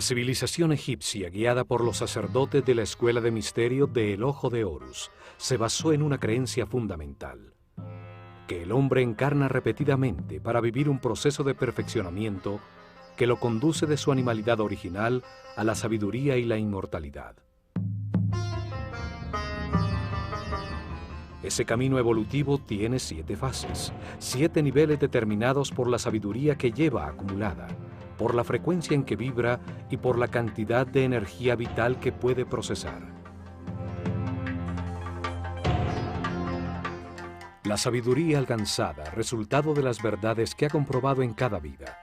La civilización egipcia, guiada por los sacerdotes de la escuela de misterio de El Ojo de Horus, se basó en una creencia fundamental: que el hombre encarna repetidamente para vivir un proceso de perfeccionamiento que lo conduce de su animalidad original a la sabiduría y la inmortalidad. Ese camino evolutivo tiene 7 fases, 7 niveles determinados por la sabiduría que lleva acumulada, por la frecuencia en que vibra y por la cantidad de energía vital que puede procesar. La sabiduría alcanzada, resultado de las verdades que ha comprobado en cada vida,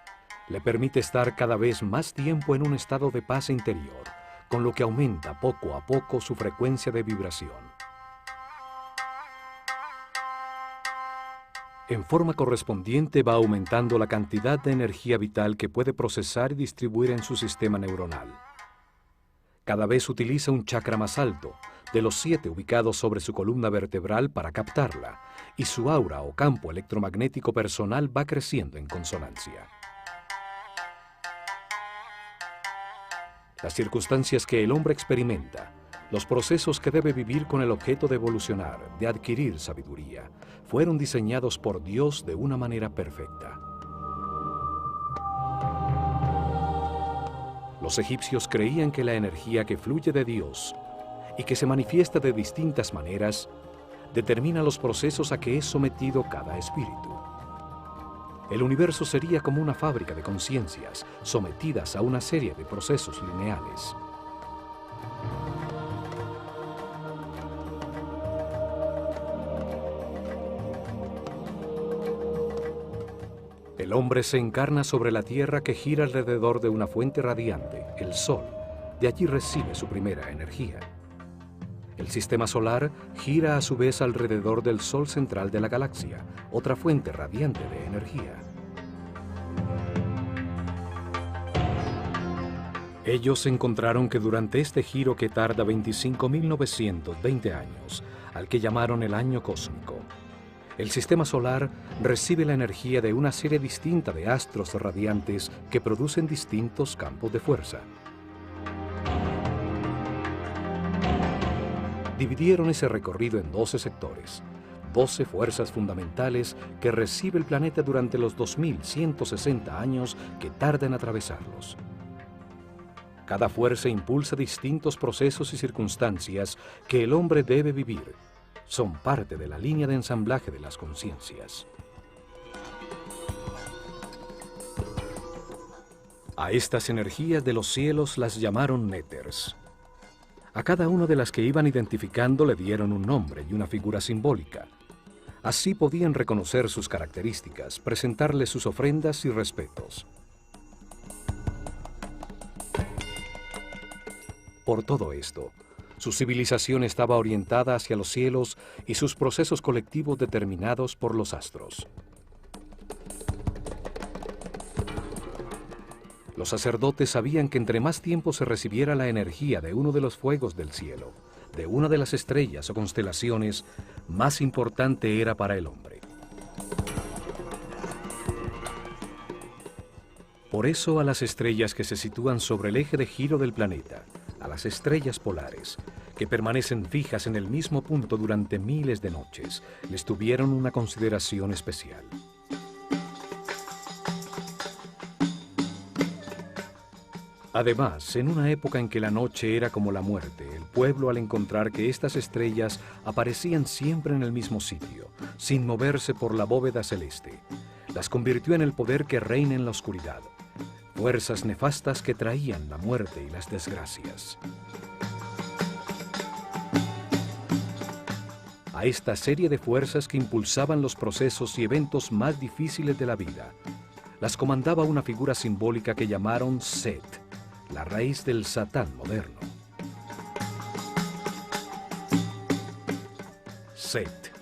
le permite estar cada vez más tiempo en un estado de paz interior, con lo que aumenta poco a poco su frecuencia de vibración. En forma correspondiente va aumentando la cantidad de energía vital que puede procesar y distribuir en su sistema neuronal. Cada vez utiliza un chakra más alto, de los 7 ubicados sobre su columna vertebral, para captarla, y su aura o campo electromagnético personal va creciendo en consonancia. Las circunstancias que el hombre experimenta, los procesos que debe vivir con el objeto de evolucionar, de adquirir sabiduría, fueron diseñados por Dios de una manera perfecta. Los egipcios creían que la energía que fluye de Dios y que se manifiesta de distintas maneras determina los procesos a que es sometido cada espíritu. El universo sería como una fábrica de conciencias sometidas a una serie de procesos lineales. El hombre se encarna sobre la Tierra, que gira alrededor de una fuente radiante, el Sol. De allí recibe su primera energía. El sistema solar gira a su vez alrededor del Sol central de la galaxia, otra fuente radiante de energía. Ellos encontraron que durante este giro, que tarda 25.920 años, al que llamaron el año cósmico, el sistema solar recibe la energía de una serie distinta de astros radiantes que producen distintos campos de fuerza. Dividieron ese recorrido en 12 sectores, 12 fuerzas fundamentales que recibe el planeta durante los 2.160 años que tarda en atravesarlos. Cada fuerza impulsa distintos procesos y circunstancias que el hombre debe vivir. Son parte de la línea de ensamblaje de las conciencias. A estas energías de los cielos las llamaron néters. A cada una de las que iban identificando le dieron un nombre y una figura simbólica. Así podían reconocer sus características, presentarles sus ofrendas y respetos. Por todo esto, su civilización estaba orientada hacia los cielos y sus procesos colectivos determinados por los astros. Los sacerdotes sabían que entre más tiempo se recibiera la energía de uno de los fuegos del cielo, de una de las estrellas o constelaciones, más importante era para el hombre. Por eso, a las estrellas que se sitúan sobre el eje de giro del planeta, a las estrellas polares, que permanecen fijas en el mismo punto durante miles de noches, les tuvieron una consideración especial. Además, en una época en que la noche era como la muerte, el pueblo, al encontrar que estas estrellas aparecían siempre en el mismo sitio, sin moverse por la bóveda celeste, las convirtió en el poder que reina en la oscuridad, fuerzas nefastas que traían la muerte y las desgracias. A esta serie de fuerzas que impulsaban los procesos y eventos más difíciles de la vida, las comandaba una figura simbólica que llamaron Set, la raíz del Satán moderno. Set,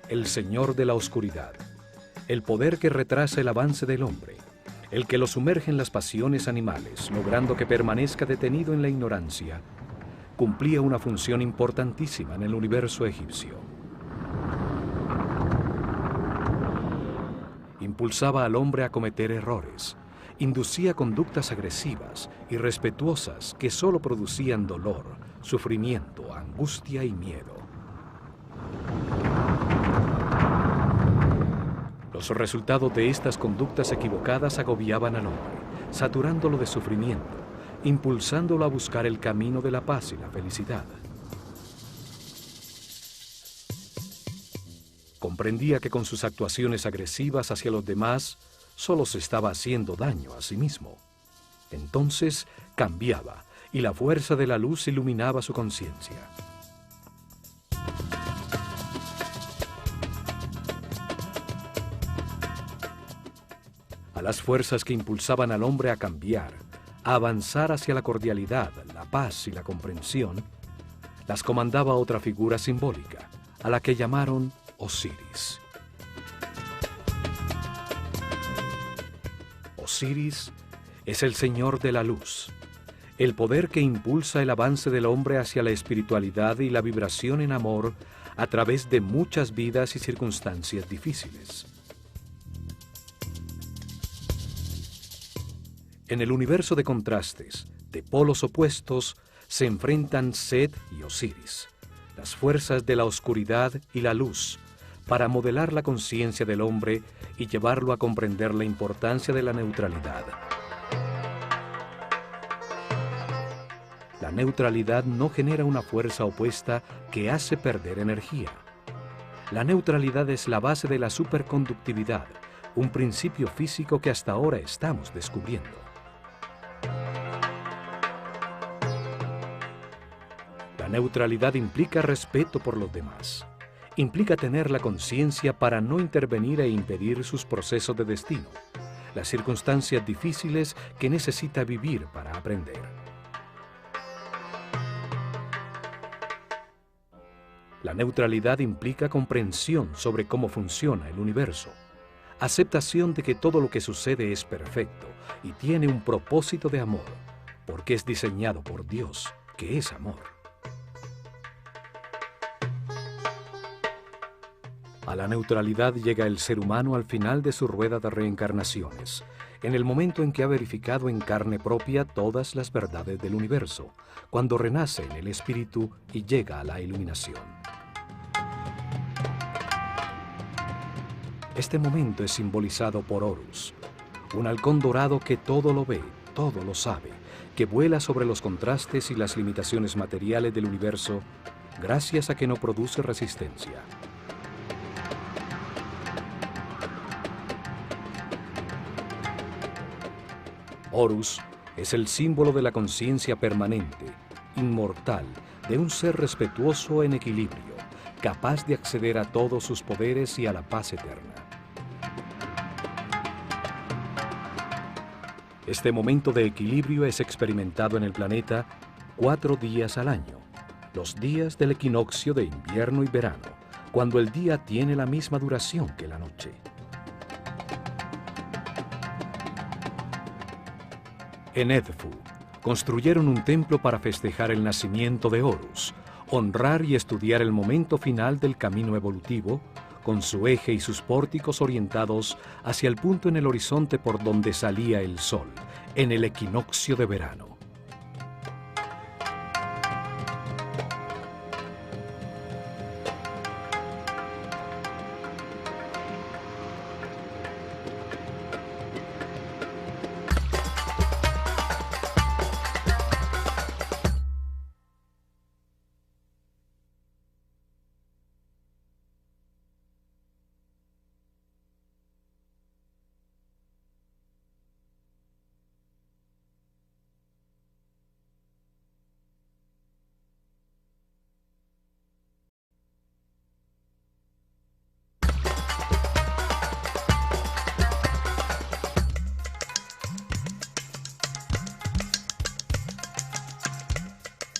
el señor de la oscuridad, el poder que retrasa el avance del hombre, el que lo sumerge en las pasiones animales, logrando que permanezca detenido en la ignorancia, cumplía una función importantísima en el universo egipcio. Impulsaba al hombre a cometer errores, inducía conductas agresivas, irrespetuosas, que solo producían dolor, sufrimiento, angustia y miedo. Los resultados de estas conductas equivocadas agobiaban al hombre, saturándolo de sufrimiento, impulsándolo a buscar el camino de la paz y la felicidad. Comprendía que con sus actuaciones agresivas hacia los demás, solo se estaba haciendo daño a sí mismo. Entonces cambiaba, y la fuerza de la luz iluminaba su conciencia. A las fuerzas que impulsaban al hombre a cambiar, a avanzar hacia la cordialidad, la paz y la comprensión, las comandaba otra figura simbólica, a la que llamaron Osiris. Osiris es el Señor de la Luz, el poder que impulsa el avance del hombre hacia la espiritualidad y la vibración en amor a través de muchas vidas y circunstancias difíciles. En el universo de contrastes, de polos opuestos, se enfrentan Set y Osiris, las fuerzas de la oscuridad y la luz, para modelar la conciencia del hombre y llevarlo a comprender la importancia de la neutralidad. La neutralidad no genera una fuerza opuesta que hace perder energía. La neutralidad es la base de la superconductividad, un principio físico que hasta ahora estamos descubriendo. La neutralidad implica respeto por los demás. Implica tener la conciencia para no intervenir e impedir sus procesos de destino, las circunstancias difíciles que necesita vivir para aprender. La neutralidad implica comprensión sobre cómo funciona el universo, aceptación de que todo lo que sucede es perfecto y tiene un propósito de amor, porque es diseñado por Dios, que es amor. A la neutralidad llega el ser humano al final de su rueda de reencarnaciones, en el momento en que ha verificado en carne propia todas las verdades del universo, cuando renace en el espíritu y llega a la iluminación. Este momento es simbolizado por Horus, un halcón dorado que todo lo ve, todo lo sabe, que vuela sobre los contrastes y las limitaciones materiales del universo, gracias a que no produce resistencia. Horus es el símbolo de la conciencia permanente, inmortal, de un ser respetuoso en equilibrio, capaz de acceder a todos sus poderes y a la paz eterna. Este momento de equilibrio es experimentado en el planeta 4 días al año, los días del equinoccio de invierno y verano, cuando el día tiene la misma duración que la noche. En Edfu, construyeron un templo para festejar el nacimiento de Horus, honrar y estudiar el momento final del camino evolutivo, con su eje y sus pórticos orientados hacia el punto en el horizonte por donde salía el sol, en el equinoccio de verano.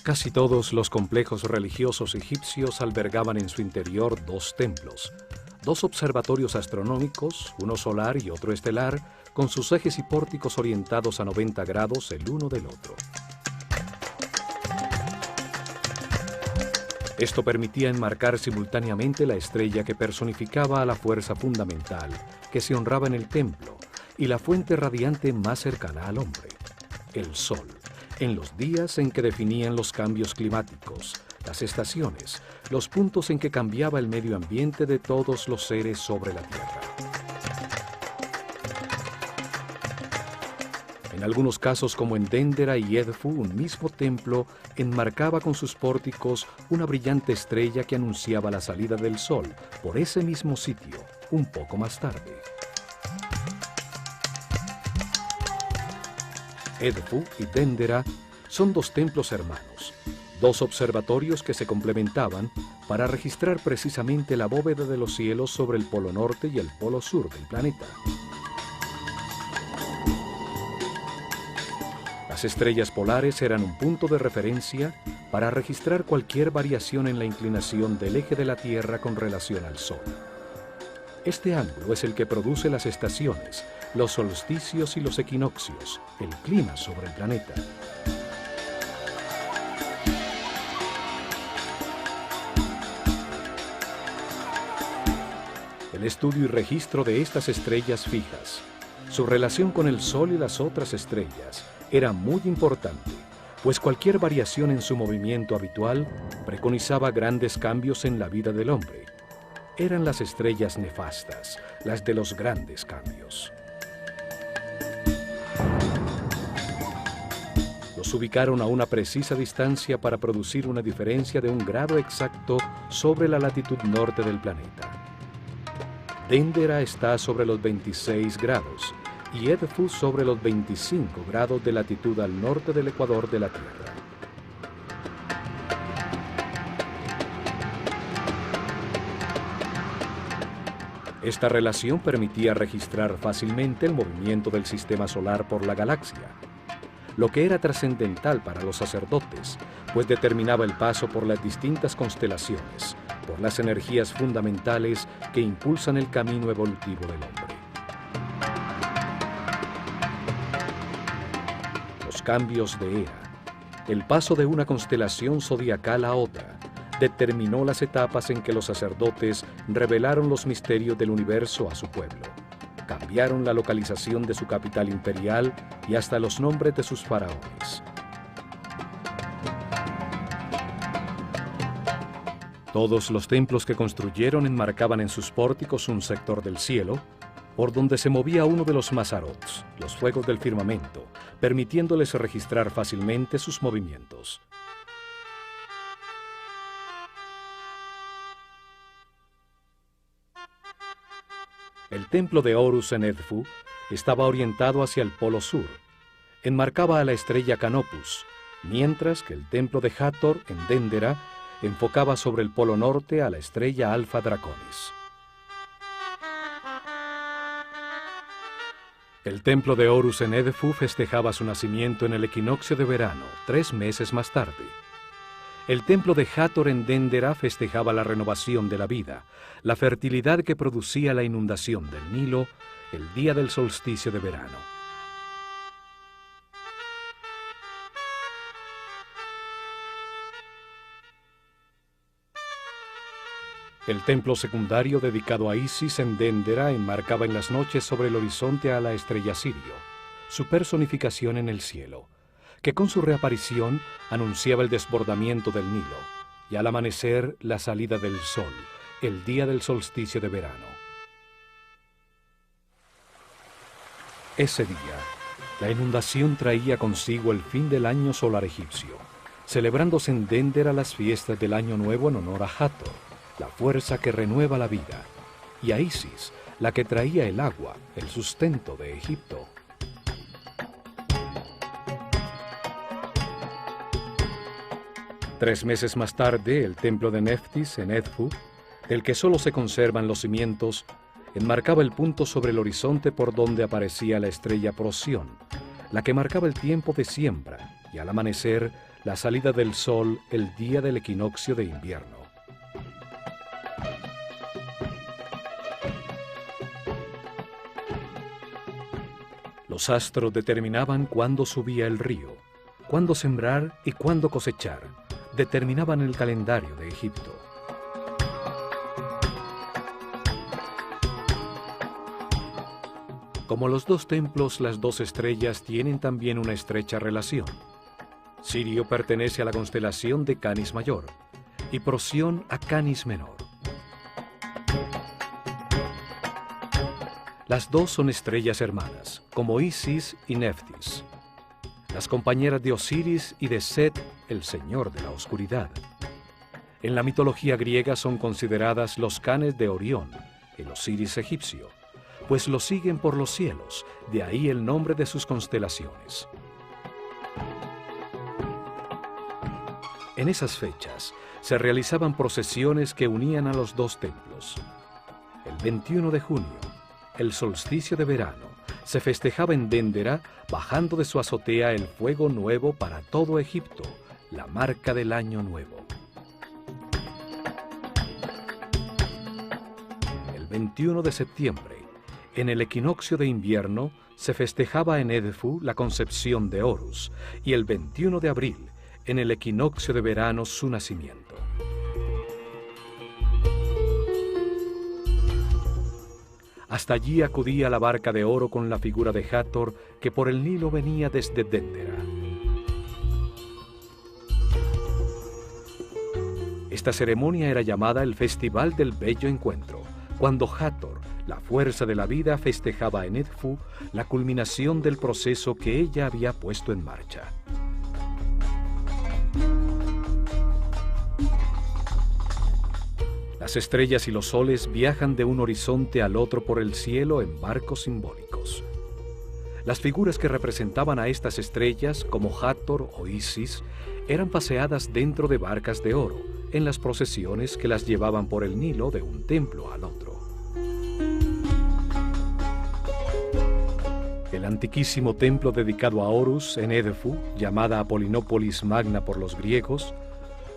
Casi todos los complejos religiosos egipcios albergaban en su interior 2 templos, 2 observatorios astronómicos, uno solar y otro estelar, con sus ejes y pórticos orientados a 90 grados el uno del otro. Esto permitía enmarcar simultáneamente la estrella que personificaba a la fuerza fundamental que se honraba en el templo y la fuente radiante más cercana al hombre, el Sol, en los días en que definían los cambios climáticos, las estaciones, los puntos en que cambiaba el medio ambiente de todos los seres sobre la Tierra. En algunos casos, como en Dendera y Edfu, un mismo templo enmarcaba con sus pórticos una brillante estrella que anunciaba la salida del sol por ese mismo sitio, un poco más tarde. Edfu y Dendera son dos templos hermanos, dos observatorios que se complementaban para registrar precisamente la bóveda de los cielos sobre el polo norte y el polo sur del planeta. Las estrellas polares eran un punto de referencia para registrar cualquier variación en la inclinación del eje de la Tierra con relación al Sol. Este ángulo es el que produce las estaciones, los solsticios y los equinoccios, el clima sobre el planeta. El estudio y registro de estas estrellas fijas, su relación con el Sol y las otras estrellas, era muy importante, pues cualquier variación en su movimiento habitual preconizaba grandes cambios en la vida del hombre. Eran las estrellas nefastas, las de los grandes cambios. Los ubicaron a una precisa distancia para producir una diferencia de 1 grado exacto sobre la latitud norte del planeta. Dendera está sobre los 26 grados y Edfu sobre los 25 grados de latitud al norte del ecuador de la Tierra. Esta relación permitía registrar fácilmente el movimiento del sistema solar por la galaxia, lo que era trascendental para los sacerdotes, pues determinaba el paso por las distintas constelaciones, por las energías fundamentales que impulsan el camino evolutivo del hombre. Los cambios de era, el paso de una constelación zodiacal a otra, determinó las etapas en que los sacerdotes revelaron los misterios del universo a su pueblo. Cambiaron la localización de su capital imperial y hasta los nombres de sus faraones. Todos los templos que construyeron enmarcaban en sus pórticos un sector del cielo, por donde se movía uno de los mazarots, los fuegos del firmamento, permitiéndoles registrar fácilmente sus movimientos. El templo de Horus en Edfu estaba orientado hacia el polo sur, enmarcaba a la estrella Canopus, mientras que el templo de Hathor en Dendera enfocaba sobre el polo norte a la estrella Alfa Draconis. El templo de Horus en Edfu festejaba su nacimiento en el equinoccio de verano, 3 meses más tarde. El templo de Hathor en Dendera festejaba la renovación de la vida, la fertilidad que producía la inundación del Nilo el día del solsticio de verano. El templo secundario dedicado a Isis en Dendera enmarcaba en las noches sobre el horizonte a la estrella Sirio, su personificación en el cielo, que con su reaparición anunciaba el desbordamiento del Nilo, y al amanecer la salida del sol, el día del solsticio de verano. Ese día, la inundación traía consigo el fin del año solar egipcio, celebrándose en Dendera las fiestas del Año Nuevo en honor a Hathor, la fuerza que renueva la vida, y a Isis, la que traía el agua, el sustento de Egipto. Tres meses más tarde, el templo de Neftis en Edfu, del que solo se conservan los cimientos, enmarcaba el punto sobre el horizonte por donde aparecía la estrella Procyon, la que marcaba el tiempo de siembra y al amanecer la salida del sol el día del equinoccio de invierno. Los astros determinaban cuándo subía el río, cuándo sembrar y cuándo cosechar. Determinaban el calendario de Egipto. Como los dos templos, las dos estrellas tienen también una estrecha relación. Sirio pertenece a la constelación de Canis Mayor y Procyon a Canis Menor. Las dos son estrellas hermanas, como Isis y Neftis, las compañeras de Osiris y de Set, el señor de la oscuridad. En la mitología griega son consideradas los canes de Orión, el Osiris egipcio, pues lo siguen por los cielos, de ahí el nombre de sus constelaciones. En esas fechas se realizaban procesiones que unían a los dos templos. El 21 de junio, el solsticio de verano, se festejaba en Déndera, bajando de su azotea el fuego nuevo para todo Egipto, la marca del año nuevo. El 21 de septiembre, en el equinoccio de invierno, se festejaba en Edfu la concepción de Horus, y el 21 de abril, en el equinoccio de verano, su nacimiento. Hasta allí acudía la barca de oro con la figura de Hathor, que por el Nilo venía desde Déndera. Esta ceremonia era llamada el Festival del Bello Encuentro, cuando Hathor, la fuerza de la vida, festejaba en Edfu la culminación del proceso que ella había puesto en marcha. Las estrellas y los soles viajan de un horizonte al otro por el cielo en barcos simbólicos. Las figuras que representaban a estas estrellas, como Hathor o Isis, eran paseadas dentro de barcas de oro, en las procesiones que las llevaban por el Nilo de un templo al otro. El antiquísimo templo dedicado a Horus en Edfu, llamada Apolinópolis Magna por los griegos,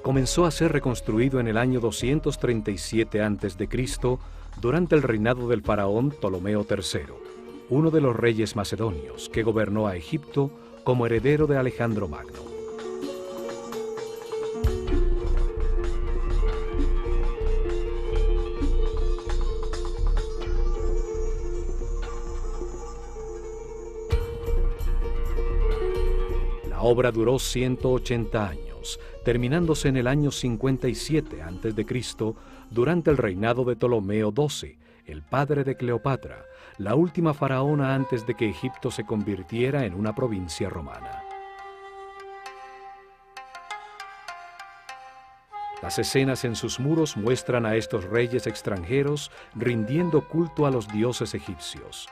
comenzó a ser reconstruido en el año 237 a.C. durante el reinado del faraón Ptolomeo III, uno de los reyes macedonios que gobernó a Egipto como heredero de Alejandro Magno. La obra duró 180 años, terminándose en el año 57 a.C., durante el reinado de Ptolomeo XII, el padre de Cleopatra, la última faraona antes de que Egipto se convirtiera en una provincia romana. Las escenas en sus muros muestran a estos reyes extranjeros rindiendo culto a los dioses egipcios,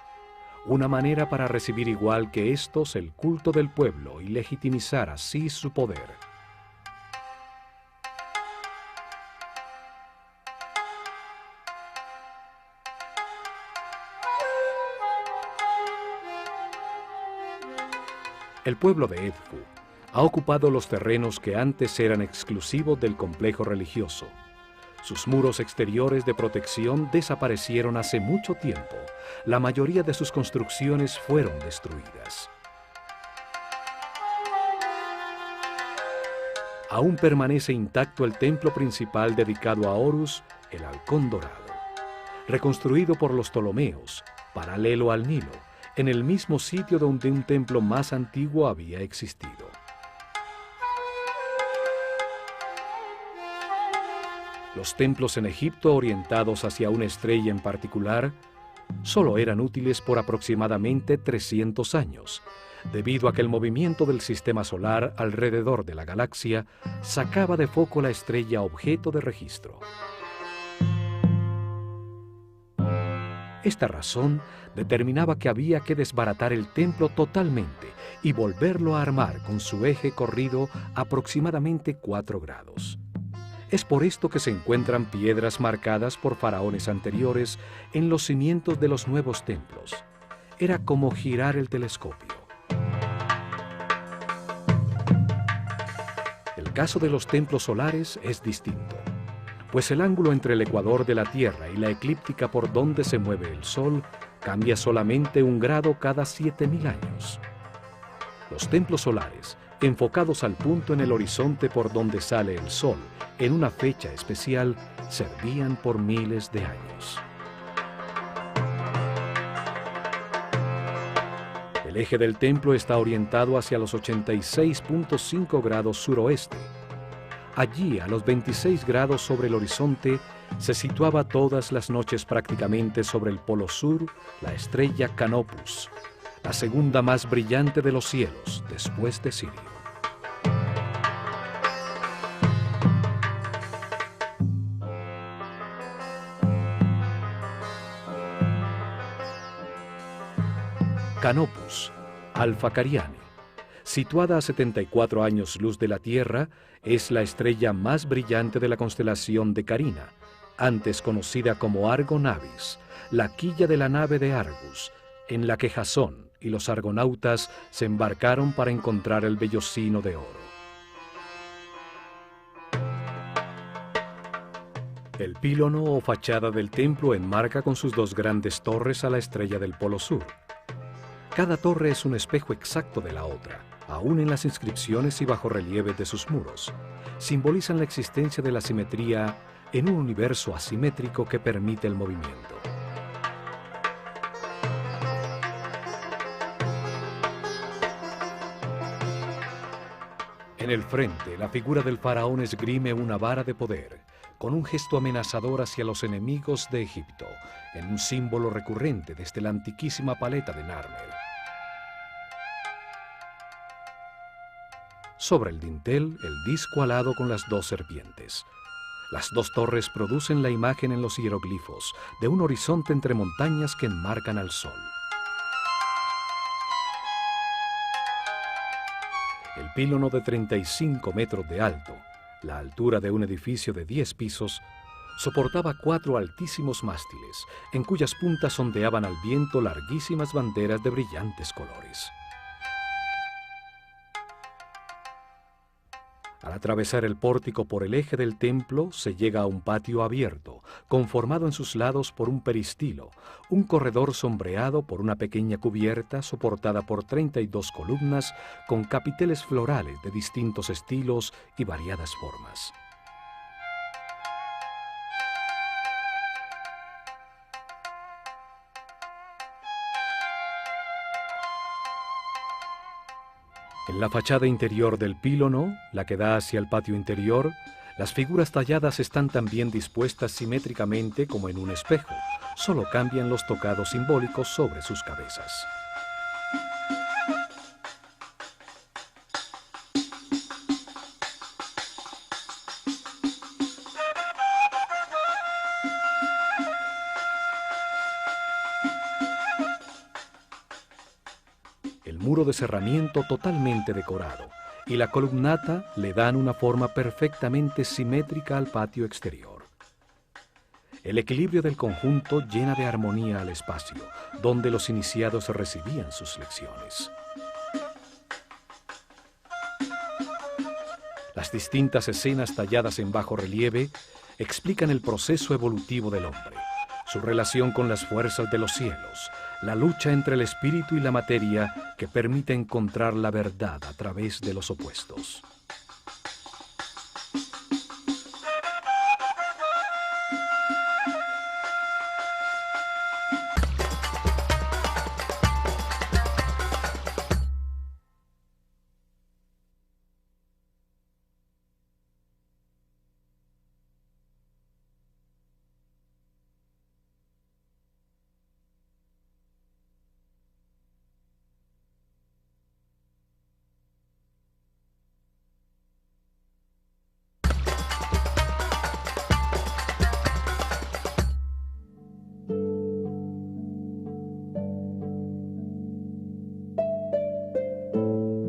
una manera para recibir igual que estos el culto del pueblo y legitimizar así su poder. El pueblo de Edfu ha ocupado los terrenos que antes eran exclusivos del complejo religioso. Sus muros exteriores de protección desaparecieron hace mucho tiempo. La mayoría de sus construcciones fueron destruidas. Aún permanece intacto el templo principal dedicado a Horus, el Halcón Dorado, reconstruido por los Ptolomeos, paralelo al Nilo, en el mismo sitio donde un templo más antiguo había existido. Los templos en Egipto orientados hacia una estrella en particular solo eran útiles por aproximadamente 300 años, debido a que el movimiento del sistema solar alrededor de la galaxia sacaba de foco la estrella objeto de registro. Esta razón determinaba que había que desbaratar el templo totalmente y volverlo a armar con su eje corrido aproximadamente 4 grados. Es por esto que se encuentran piedras marcadas por faraones anteriores en los cimientos de los nuevos templos. Era como girar el telescopio. El caso de los templos solares es distinto, pues el ángulo entre el ecuador de la Tierra y la eclíptica por donde se mueve el Sol cambia solamente 1 grado cada 7.000 años. Los templos solares, enfocados al punto en el horizonte por donde sale el Sol, en una fecha especial, servían por miles de años. El eje del templo está orientado hacia los 86.5 grados suroeste. Allí, a los 26 grados sobre el horizonte, se situaba todas las noches prácticamente sobre el polo sur la estrella Canopus, la segunda más brillante de los cielos después de Sirio. Canopus, Alpha Cariani, situada a 74 años luz de la Tierra, es la estrella más brillante de la constelación de Carina, antes conocida como Argo Navis, la quilla de la nave de Argus, en la que Jasón y los argonautas se embarcaron para encontrar el vellocino de oro. El pílono o fachada del templo enmarca con sus dos grandes torres a la estrella del Polo Sur. Cada torre es un espejo exacto de la otra, aún en las inscripciones y bajorrelieves de sus muros. Simbolizan la existencia de la simetría en un universo asimétrico que permite el movimiento. En el frente, la figura del faraón esgrime una vara de poder, con un gesto amenazador hacia los enemigos de Egipto, en un símbolo recurrente desde la antiquísima paleta de Narmer. Sobre el dintel, el disco alado con las dos serpientes. Las dos torres producen la imagen en los hieroglifos de un horizonte entre montañas que enmarcan al sol. El pílono de 35 metros de alto, la altura de un edificio de 10 pisos, soportaba 4 altísimos mástiles, en cuyas puntas ondeaban al viento larguísimas banderas de brillantes colores. Al atravesar el pórtico por el eje del templo, se llega a un patio abierto, conformado en sus lados por un peristilo, un corredor sombreado por una pequeña cubierta soportada por 32 columnas con capiteles florales de distintos estilos y variadas formas. En la fachada interior del pílono, la que da hacia el patio interior, las figuras talladas están también dispuestas simétricamente como en un espejo, solo cambian los tocados simbólicos sobre sus cabezas. El muro de cerramiento totalmente decorado y la columnata le dan una forma perfectamente simétrica al patio exterior. El equilibrio del conjunto llena de armonía al espacio, donde los iniciados recibían sus lecciones. Las distintas escenas talladas en bajo relieve explican el proceso evolutivo del hombre, su relación con las fuerzas de los cielos, la lucha entre el espíritu y la materia que permite encontrar la verdad a través de los opuestos.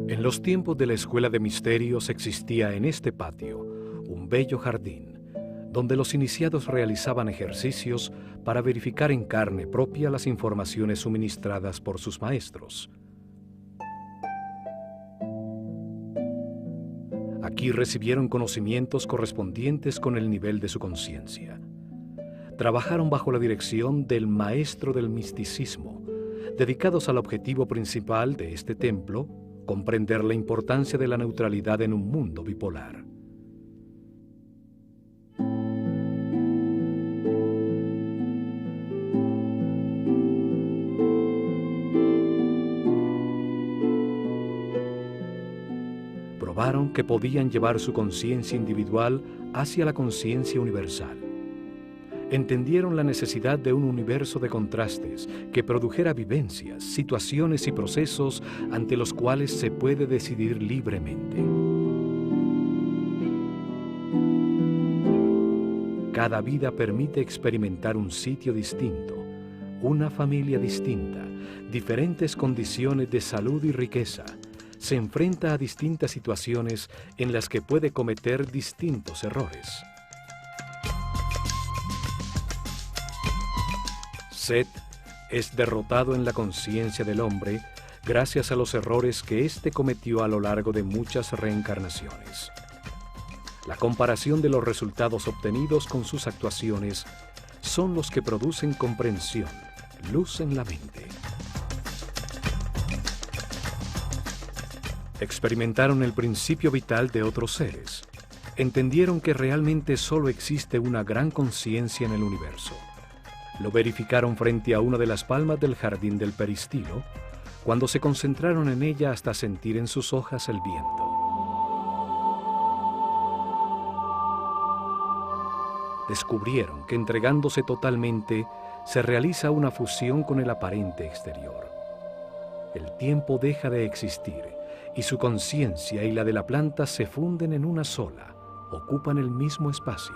En los tiempos de la Escuela de Misterios existía en este patio un bello jardín, donde los iniciados realizaban ejercicios para verificar en carne propia las informaciones suministradas por sus maestros. Aquí recibieron conocimientos correspondientes con el nivel de su conciencia. Trabajaron bajo la dirección del maestro del misticismo, dedicados al objetivo principal de este templo, comprender la importancia de la neutralidad en un mundo bipolar. Probaron que podían llevar su conciencia individual hacia la conciencia universal. Entendieron la necesidad de un universo de contrastes que produjera vivencias, situaciones y procesos ante los cuales se puede decidir libremente. Cada vida permite experimentar un sitio distinto, una familia distinta, diferentes condiciones de salud y riqueza. Se enfrenta a distintas situaciones en las que puede cometer distintos errores. Set es derrotado en la conciencia del hombre gracias a los errores que éste cometió a lo largo de muchas reencarnaciones. La comparación de los resultados obtenidos con sus actuaciones son los que producen comprensión, luz en la mente. Experimentaron el principio vital de otros seres. Entendieron que realmente solo existe una gran conciencia en el universo. Lo verificaron frente a una de las palmas del jardín del peristilo, cuando se concentraron en ella hasta sentir en sus hojas el viento. Descubrieron que entregándose totalmente, se realiza una fusión con el aparente exterior. El tiempo deja de existir y su conciencia y la de la planta se funden en una sola, ocupan el mismo espacio.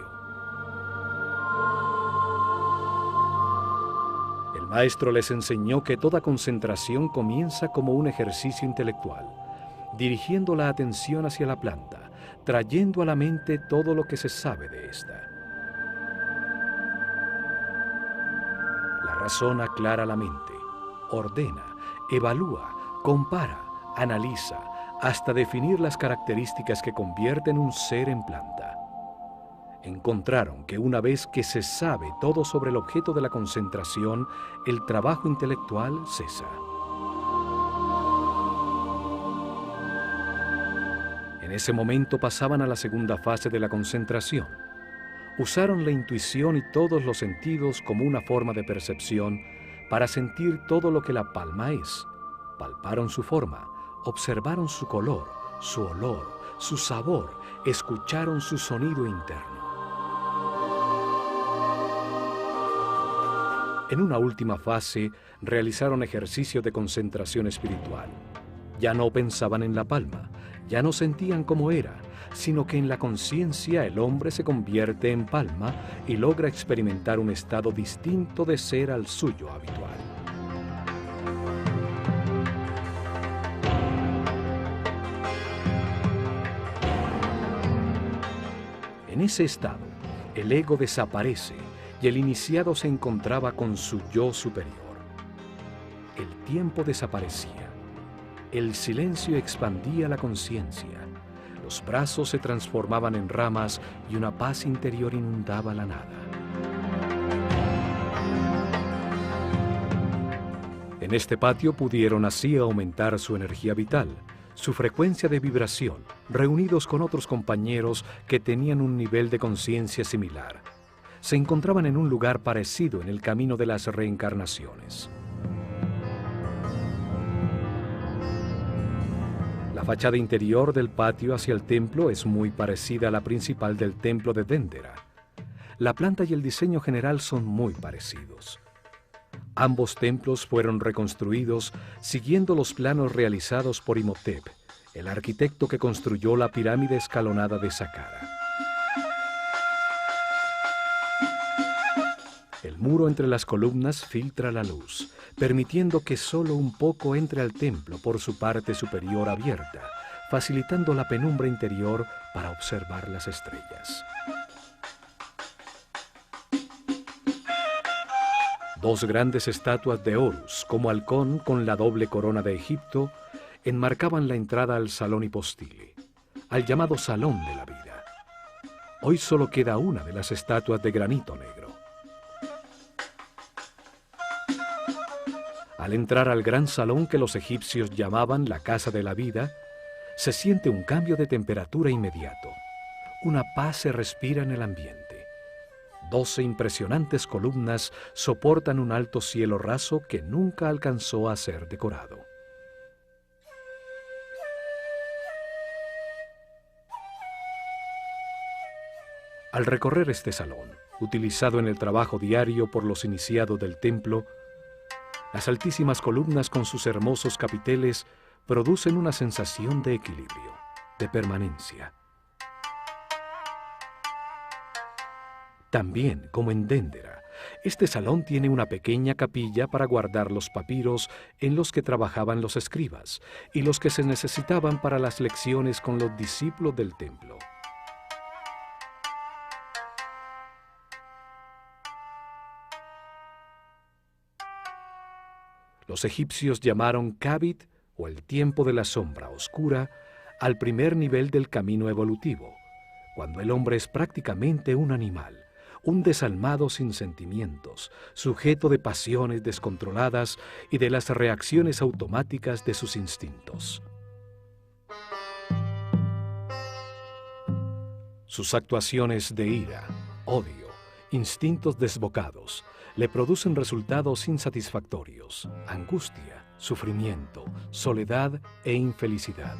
El maestro les enseñó que toda concentración comienza como un ejercicio intelectual, dirigiendo la atención hacia la planta, trayendo a la mente todo lo que se sabe de esta. La razón aclara la mente, ordena, evalúa, compara, analiza, hasta definir las características que convierten un ser en planta. Encontraron que una vez que se sabe todo sobre el objeto de la concentración, el trabajo intelectual cesa. En ese momento pasaban a la segunda fase de la concentración. Usaron la intuición y todos los sentidos como una forma de percepción para sentir todo lo que la palma es. Palparon su forma, observaron su color, su olor, su sabor, escucharon su sonido interno. En una última fase, realizaron ejercicio de concentración espiritual. Ya no pensaban en la palma, ya no sentían cómo era, sino que en la conciencia el hombre se convierte en palma y logra experimentar un estado distinto de ser al suyo habitual. En ese estado, el ego desaparece y el iniciado se encontraba con su yo superior. El tiempo desaparecía, el silencio expandía la conciencia, los brazos se transformaban en ramas y una paz interior inundaba la nada. En este patio pudieron así aumentar su energía vital, su frecuencia de vibración, reunidos con otros compañeros que tenían un nivel de conciencia similar. Se encontraban en un lugar parecido en el camino de las reencarnaciones. La fachada interior del patio hacia el templo es muy parecida a la principal del templo de Dendera. La planta y el diseño general son muy parecidos. Ambos templos fueron reconstruidos siguiendo los planos realizados por Imhotep, el arquitecto que construyó la pirámide escalonada de Saqqara. El muro entre las columnas filtra la luz, permitiendo que solo un poco entre al templo por su parte superior abierta, facilitando la penumbra interior para observar las estrellas. Dos grandes estatuas de Horus, como halcón con la doble corona de Egipto, enmarcaban la entrada al salón hipostile, al llamado Salón de la Vida. Hoy solo queda una de las estatuas de granito negro. Al entrar al gran salón que los egipcios llamaban la Casa de la Vida, se siente un cambio de temperatura inmediato. Una paz se respira en el ambiente. 12 impresionantes columnas soportan un alto cielo raso que nunca alcanzó a ser decorado. Al recorrer este salón, utilizado en el trabajo diario por los iniciados del templo, las altísimas columnas con sus hermosos capiteles producen una sensación de equilibrio, de permanencia. También, como en Déndera, este salón tiene una pequeña capilla para guardar los papiros en los que trabajaban los escribas y los que se necesitaban para las lecciones con los discípulos del templo. Los egipcios llamaron Kabit, o el tiempo de la sombra oscura, al primer nivel del camino evolutivo, cuando el hombre es prácticamente un animal, un desalmado sin sentimientos, sujeto de pasiones descontroladas y de las reacciones automáticas de sus instintos. Sus actuaciones de ira, odio, instintos desbocados, le producen resultados insatisfactorios, angustia, sufrimiento, soledad e infelicidad.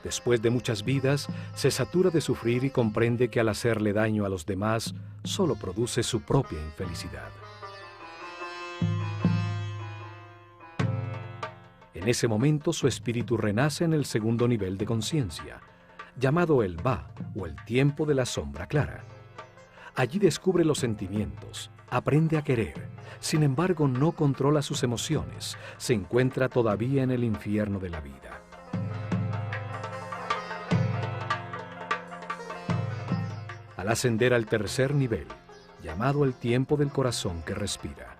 Después de muchas vidas, se satura de sufrir y comprende que al hacerle daño a los demás, solo produce su propia infelicidad. En ese momento su espíritu renace en el segundo nivel de conciencia, llamado el Ba, o el tiempo de la sombra clara. Allí descubre los sentimientos, aprende a querer, sin embargo no controla sus emociones, se encuentra todavía en el infierno de la vida. Al ascender al tercer nivel, llamado el tiempo del corazón que respira,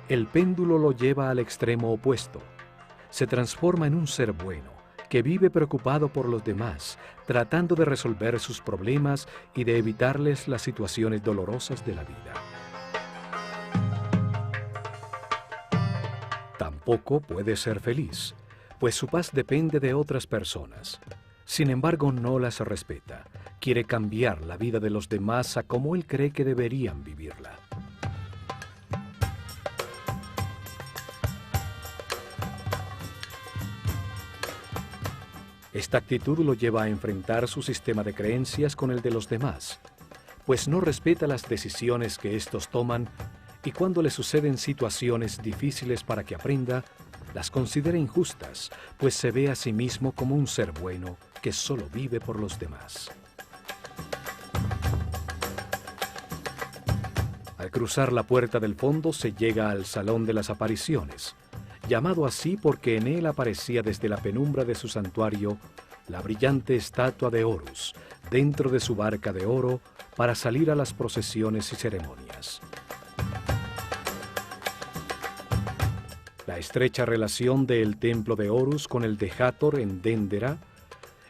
el péndulo lo lleva al extremo opuesto. Se transforma en un ser bueno, que vive preocupado por los demás, tratando de resolver sus problemas y de evitarles las situaciones dolorosas de la vida. Tampoco puede ser feliz, pues su paz depende de otras personas. Sin embargo, no las respeta. Quiere cambiar la vida de los demás a como él cree que deberían vivirla. Esta actitud lo lleva a enfrentar su sistema de creencias con el de los demás, pues no respeta las decisiones que éstos toman y cuando le suceden situaciones difíciles para que aprenda, las considera injustas, pues se ve a sí mismo como un ser bueno que solo vive por los demás. Al cruzar la puerta del fondo se llega al Salón de las Apariciones, llamado así porque en él aparecía desde la penumbra de su santuario la brillante estatua de Horus, dentro de su barca de oro, para salir a las procesiones y ceremonias. La estrecha relación del templo de Horus con el de Hathor en Déndera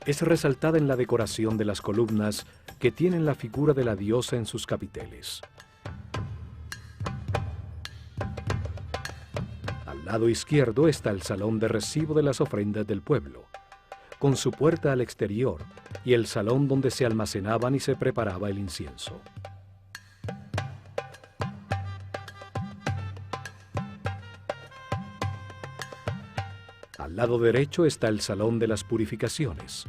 es resaltada en la decoración de las columnas que tienen la figura de la diosa en sus capiteles. Al lado izquierdo está el salón de recibo de las ofrendas del pueblo, con su puerta al exterior y el salón donde se almacenaban y se preparaba el incienso. Al lado derecho está el salón de las purificaciones,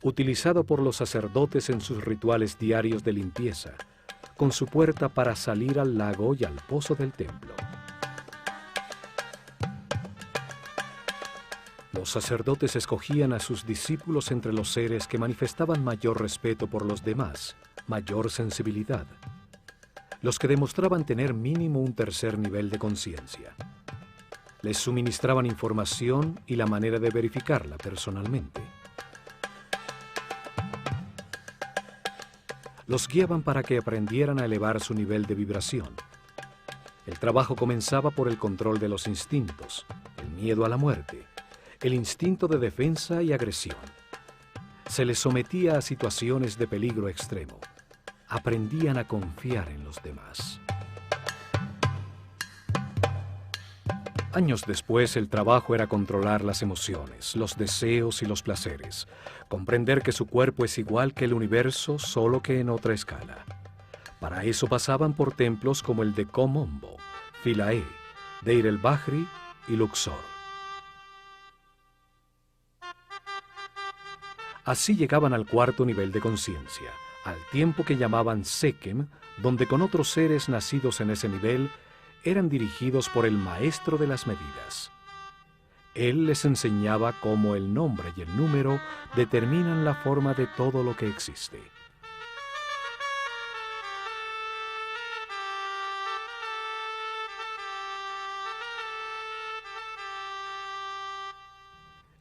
utilizado por los sacerdotes en sus rituales diarios de limpieza, con su puerta para salir al lago y al pozo del templo. Los sacerdotes escogían a sus discípulos entre los seres que manifestaban mayor respeto por los demás, mayor sensibilidad, los que demostraban tener mínimo un tercer nivel de conciencia. Les suministraban información y la manera de verificarla personalmente. Los guiaban para que aprendieran a elevar su nivel de vibración. El trabajo comenzaba por el control de los instintos, el miedo a la muerte, el instinto de defensa y agresión. Se les sometía a situaciones de peligro extremo. Aprendían a confiar en los demás. Años después, el trabajo era controlar las emociones, los deseos y los placeres, comprender que su cuerpo es igual que el universo, solo que en otra escala. Para eso pasaban por templos como el de Kom-Ombo, Philae, Deir el-Bahri y Luxor. Así llegaban al cuarto nivel de conciencia, al tiempo que llamaban Sekem, donde con otros seres nacidos en ese nivel eran dirigidos por el maestro de las medidas. Él les enseñaba cómo el nombre y el número determinan la forma de todo lo que existe.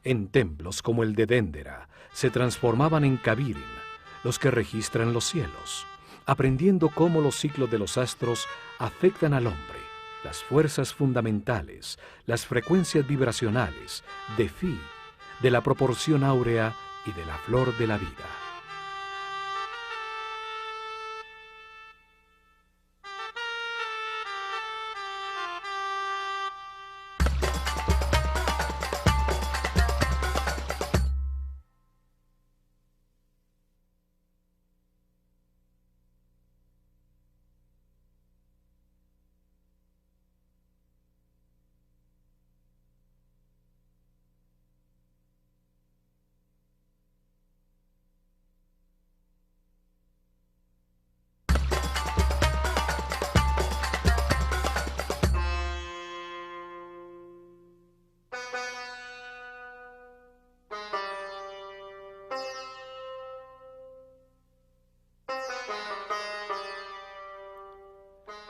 En templos como el de Dendera se transformaban en Kabirim, los que registran los cielos, aprendiendo cómo los ciclos de los astros afectan al hombre, las fuerzas fundamentales, las frecuencias vibracionales, de Fi, de la proporción áurea y de la flor de la vida.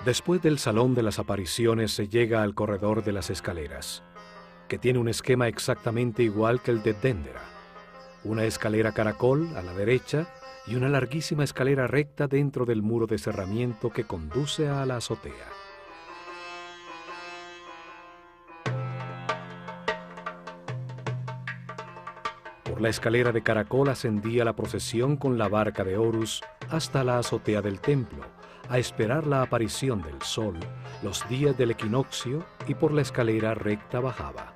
Después del Salón de las Apariciones se llega al corredor de las escaleras, que tiene un esquema exactamente igual que el de Dendera. Una escalera caracol a la derecha y una larguísima escalera recta dentro del muro de cerramiento que conduce a la azotea. Por la escalera de caracol ascendía la procesión con la barca de Horus hasta la azotea del templo, a esperar la aparición del sol, los días del equinoccio, y por la escalera recta bajaba.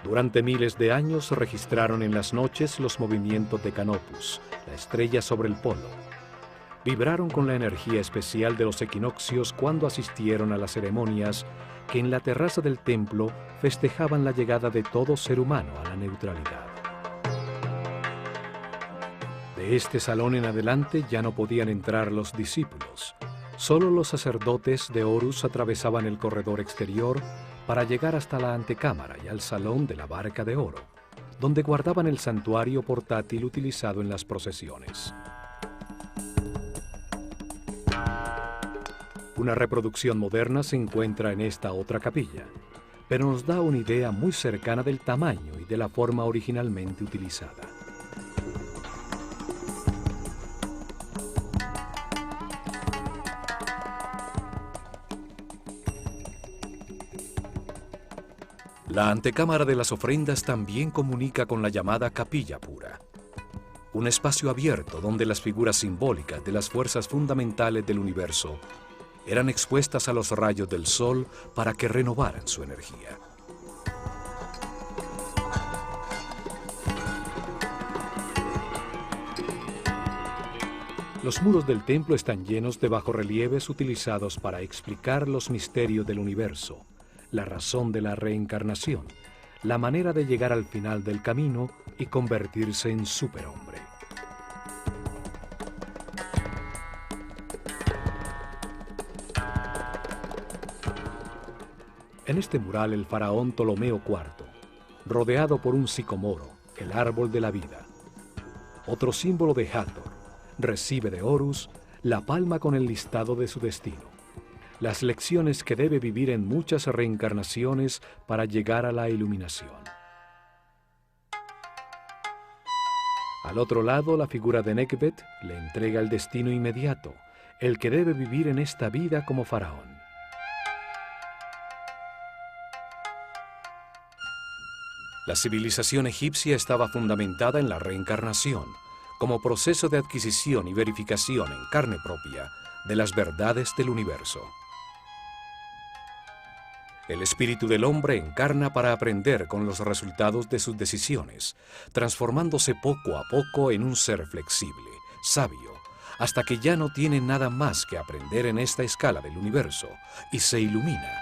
Durante miles de años se registraron en las noches los movimientos de Canopus, la estrella sobre el polo. Vibraron con la energía especial de los equinoccios cuando asistieron a las ceremonias que en la terraza del templo festejaban la llegada de todo ser humano a la neutralidad. De este salón en adelante ya no podían entrar los discípulos. Solo los sacerdotes de Horus atravesaban el corredor exterior para llegar hasta la antecámara y al salón de la barca de oro, donde guardaban el santuario portátil utilizado en las procesiones. Una reproducción moderna se encuentra en esta otra capilla, pero nos da una idea muy cercana del tamaño y de la forma originalmente utilizada. La antecámara de las ofrendas también comunica con la llamada capilla pura, un espacio abierto donde las figuras simbólicas de las fuerzas fundamentales del universo eran expuestas a los rayos del sol para que renovaran su energía. Los muros del templo están llenos de bajorrelieves utilizados para explicar los misterios del universo, la razón de la reencarnación, la manera de llegar al final del camino y convertirse en superhombre. En este mural el faraón Ptolomeo IV, rodeado por un sicomoro, el árbol de la vida, otro símbolo de Hathor, recibe de Horus la palma con el listado de su destino, las lecciones que debe vivir en muchas reencarnaciones para llegar a la iluminación. Al otro lado, la figura de Nekhbet le entrega el destino inmediato, el que debe vivir en esta vida como faraón. La civilización egipcia estaba fundamentada en la reencarnación, como proceso de adquisición y verificación en carne propia de las verdades del universo. El espíritu del hombre encarna para aprender con los resultados de sus decisiones, transformándose poco a poco en un ser flexible, sabio, hasta que ya no tiene nada más que aprender en esta escala del universo y se ilumina.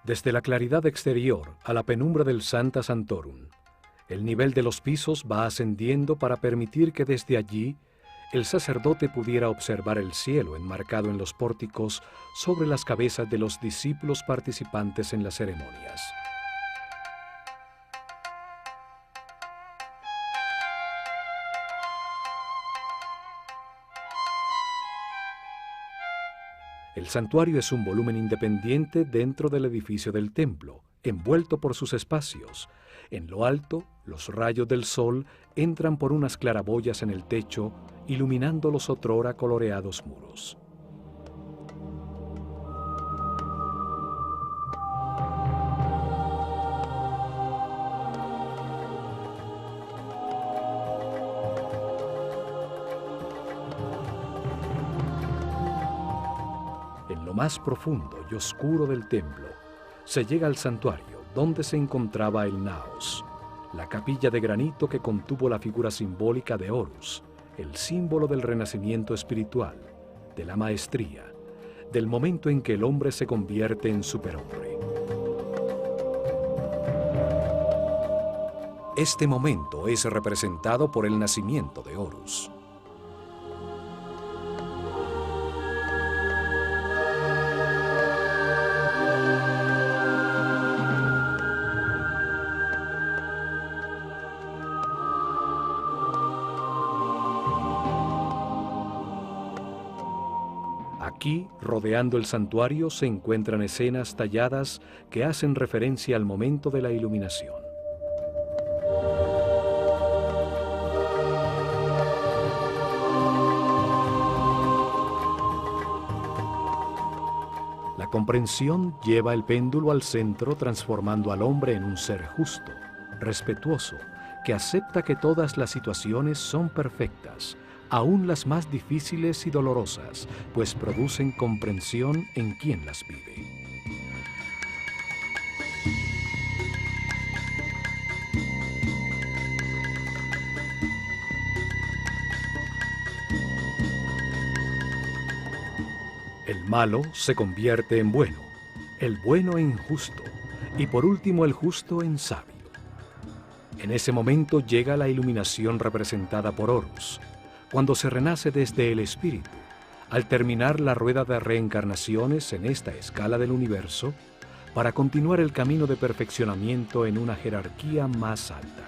Desde la claridad exterior a la penumbra del Sancta Sanctorum, el nivel de los pisos va ascendiendo para permitir que desde allí el sacerdote pudiera observar el cielo enmarcado en los pórticos sobre las cabezas de los discípulos participantes en las ceremonias. El santuario es un volumen independiente dentro del edificio del templo, envuelto por sus espacios. En lo alto, los rayos del sol entran por unas claraboyas en el techo, iluminando los otrora coloreados muros. En lo más profundo y oscuro del templo, se llega al santuario, donde se encontraba el naos, la capilla de granito que contuvo la figura simbólica de Horus, el símbolo del renacimiento espiritual, de la maestría, del momento en que el hombre se convierte en superhombre. Este momento es representado por el nacimiento de Horus. Aquí, rodeando el santuario, se encuentran escenas talladas que hacen referencia al momento de la iluminación. La comprensión lleva el péndulo al centro, transformando al hombre en un ser justo, respetuoso, que acepta que todas las situaciones son perfectas, aún las más difíciles y dolorosas, pues producen comprensión en quien las vive. El malo se convierte en bueno, el bueno en justo, y por último el justo en sabio. En ese momento llega la iluminación representada por Horus, cuando se renace desde el espíritu, al terminar la rueda de reencarnaciones en esta escala del universo, para continuar el camino de perfeccionamiento en una jerarquía más alta.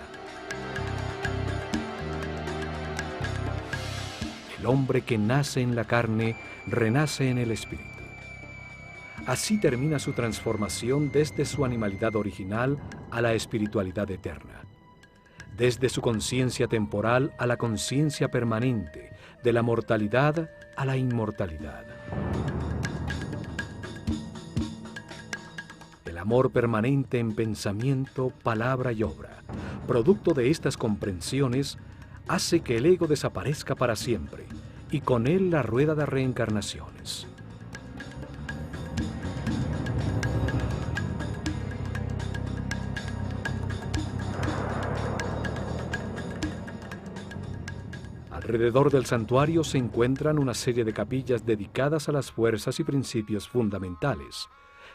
El hombre que nace en la carne, renace en el espíritu. Así termina su transformación desde su animalidad original a la espiritualidad eterna. Desde su conciencia temporal a la conciencia permanente, de la mortalidad a la inmortalidad. El amor permanente en pensamiento, palabra y obra, producto de estas comprensiones, hace que el ego desaparezca para siempre, y con él la rueda de reencarnaciones. Alrededor del santuario se encuentran una serie de capillas dedicadas a las fuerzas y principios fundamentales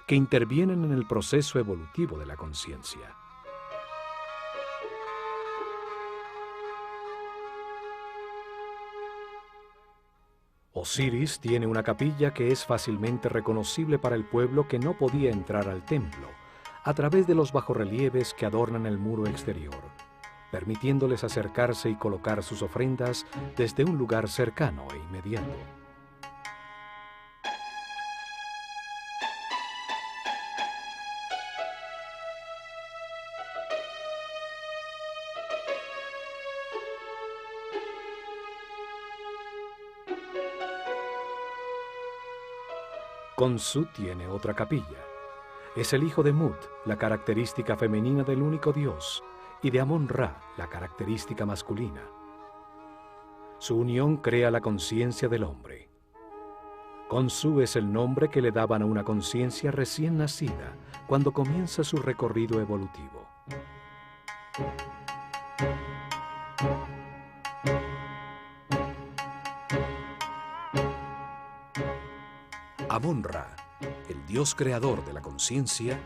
que intervienen en el proceso evolutivo de la conciencia. Osiris tiene una capilla que es fácilmente reconocible para el pueblo que no podía entrar al templo, a través de los bajorrelieves que adornan el muro exterior, permitiéndoles acercarse y colocar sus ofrendas desde un lugar cercano e inmediato. Khonsu tiene otra capilla. Es el hijo de Mut, la característica femenina del único Dios, y de Amon-Ra, la característica masculina. Su unión crea la conciencia del hombre. Khonsu es el nombre que le daban a una conciencia recién nacida cuando comienza su recorrido evolutivo. Amon-Ra, el dios creador de la conciencia,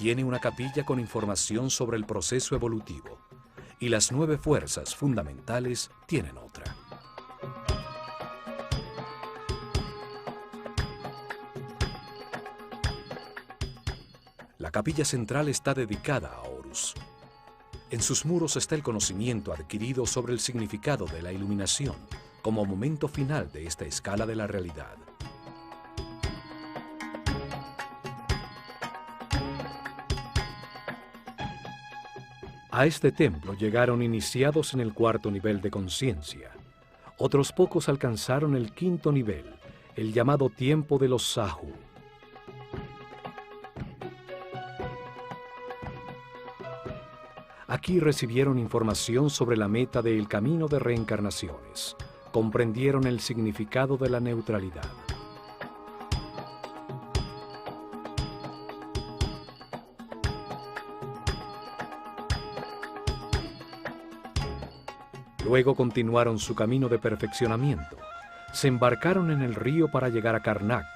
tiene una capilla con información sobre el proceso evolutivo, y las 9 fuerzas fundamentales tienen otra. La capilla central está dedicada a Horus. En sus muros está el conocimiento adquirido sobre el significado de la iluminación como momento final de esta escala de la realidad. A este templo llegaron iniciados en el 4º nivel de conciencia. Otros pocos alcanzaron el 5º nivel, el llamado tiempo de los Sahu. Aquí recibieron información sobre la meta del camino de reencarnaciones. Comprendieron el significado de la neutralidad. Luego continuaron su camino de perfeccionamiento. Se embarcaron en el río para llegar a Karnak,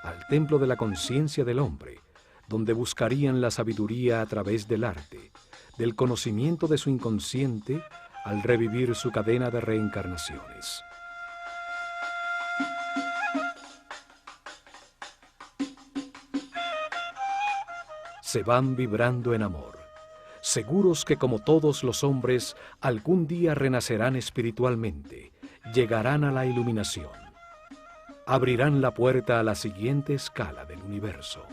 al templo de la conciencia del hombre, donde buscarían la sabiduría a través del arte, del conocimiento de su inconsciente al revivir su cadena de reencarnaciones. Se van vibrando en amor, seguros que como todos los hombres, algún día renacerán espiritualmente, llegarán a la iluminación, abrirán la puerta a la siguiente escala del universo.